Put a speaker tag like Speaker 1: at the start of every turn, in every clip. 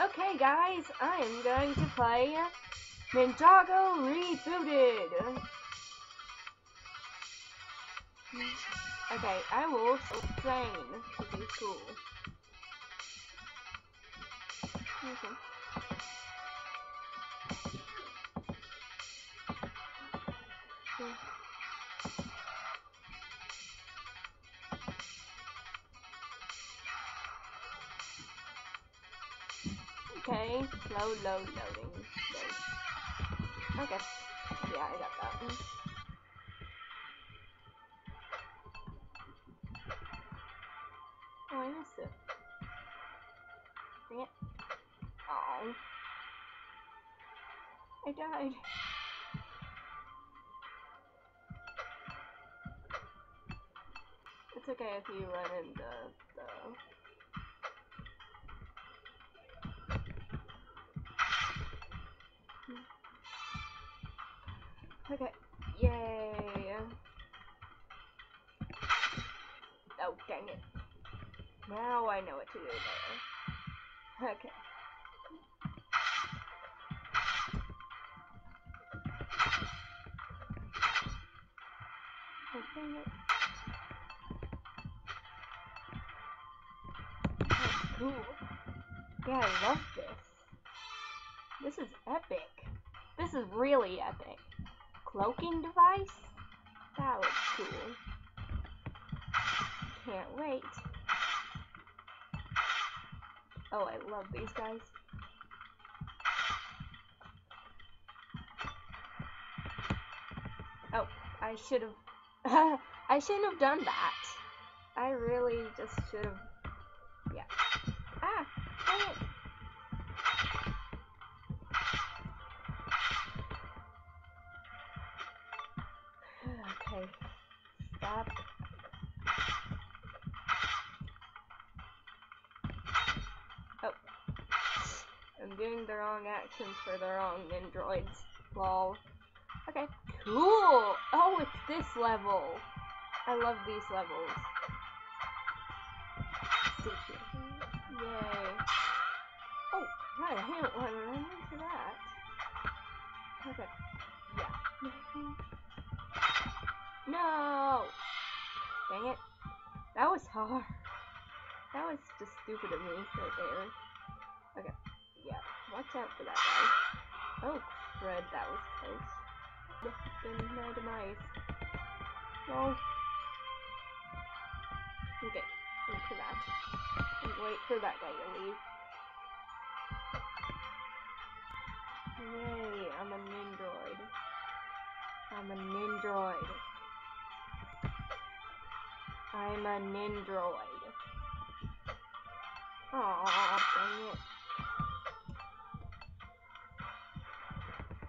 Speaker 1: Okay guys, I am going to play Ninjago Rebooted. Okay, I will train to be cool. Okay, loading. Okay, yeah, I got that. Oh, I missed it. Dang it. Oh. I died. It's okay if you run into the... Okay, yay. Oh, dang it. Now I know what to do there. Okay. Oh, dang it. That's cool. Yeah, I love this. This is epic. This is really epic. Cloaking device? That looks cool. Can't wait. Oh, I love these guys. Oh, I should have... I shouldn't have done that. I really just should have... Yeah. Ah! Dang it! Okay. Stop. Oh. I'm doing the wrong actions for the wrong androids. Lol. Okay. Cool! Oh, it's this level. I love these levels. Yay. Oh, right, I didn't want to run into that. Okay. Yeah. No! Dang it. That was hard. That was just stupid of me right there. Okay. Yeah. Watch out for that guy. Oh, Fred, that was close. Been my demise. No. Okay. Wait for that. Wait for that guy to leave. Yay, I'm a Nindroid. I'm a Nindroid. I'm a Nindroid. Aw, dang it.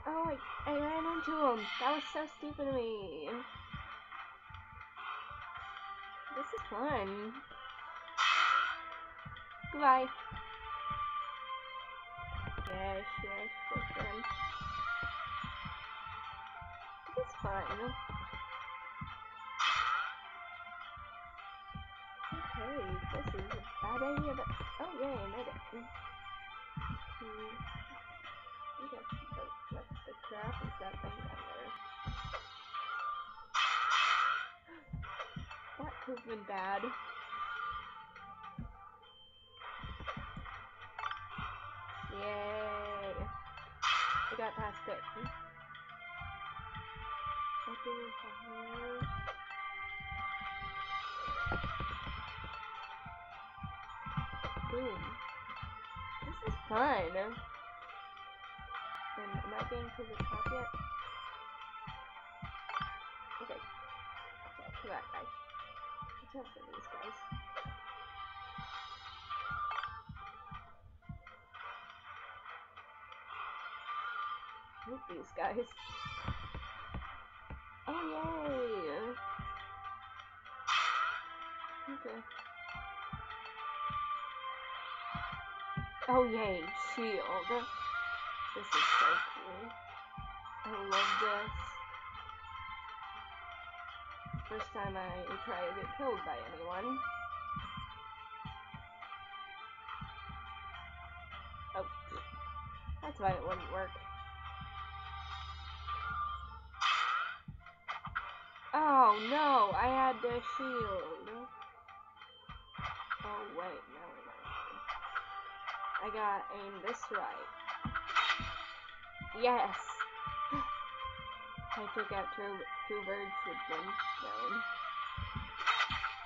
Speaker 1: Oh, I ran into him. That was so stupid of me. This is fun. Goodbye. Yes, boyfriend. This is fun. Okay, this is a bad idea, but... Oh, yay, I made it. Okay, what the crap is that thing down there? That could have been bad. Yay! I got past it. Boom. This is fun. And am I getting to the top yet? Okay. Watch out for that guy. Watch out for these guys. Look these guys. Oh yay! Okay. Oh yay, shield. This is so cool. I love this. First time I try to get killed by anyone. That's why it wouldn't work. Oh no, I had the shield. Oh wait, no, I gotta aim this right. Yes! I took out two birds with one stone.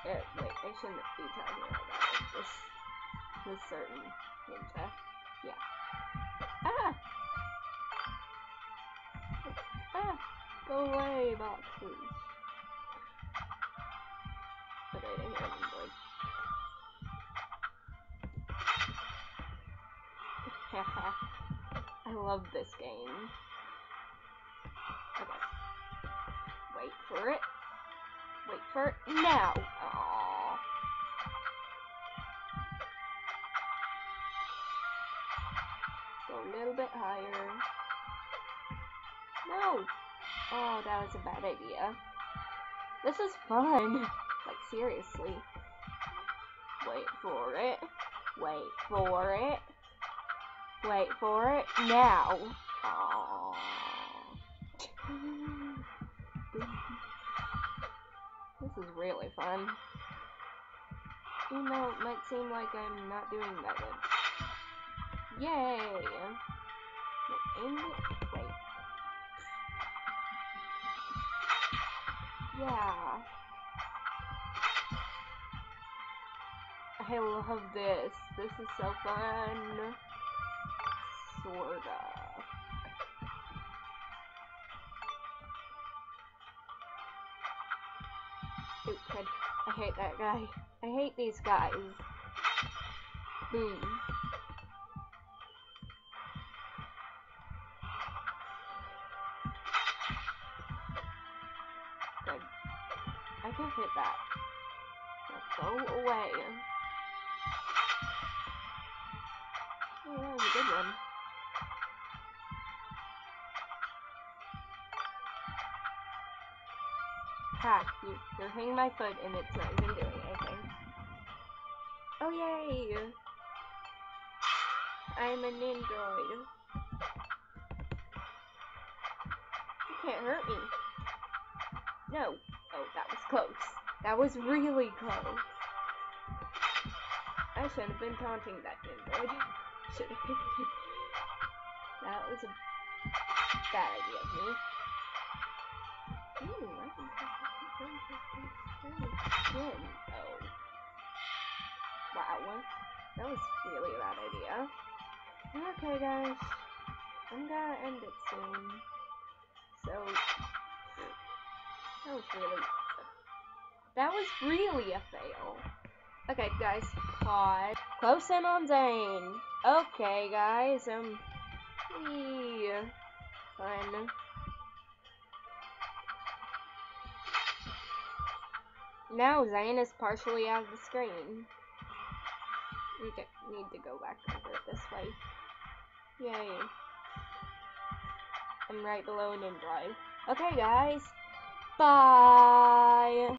Speaker 1: Wait, I shouldn't be talking about this certain ninja. Yeah. Ah! Ah! Go away, boxes. Okay, I hear them going. Haha. I love this game. Okay. Wait for it. Wait for it now. Aww. Go a little bit higher. No. Oh, that was a bad idea. This is fun. Like, seriously. Wait for it. Wait for it. Wait for it. Now. Aww. This is really fun. Even though it might seem like I'm not doing that good. Yay! Aim it. Wait. Yeah. I love this. This is so fun. Sorta. Stupid. I hate that guy. I hate these guys. Boom. Good. I can hit that. Now go away. Oh, that was a good one. Ha! You're hitting my foot and it's not even doing anything. Oh yay! I'm an android. You can't hurt me. No. Oh, that was close. That was really close. I shouldn't have been taunting that android. Should have. That was a bad idea of me. Ooh, I think oh. Wow. That was really a bad idea. Okay, guys. I'm gonna end it soon. So, that was really a fail. Okay, guys, pause. Close in on Zane. Okay, guys, fun. Now Zane is partially out of the screen. Okay, need to go back over it this way. Yay. I'm right below an android. Okay, guys. Bye.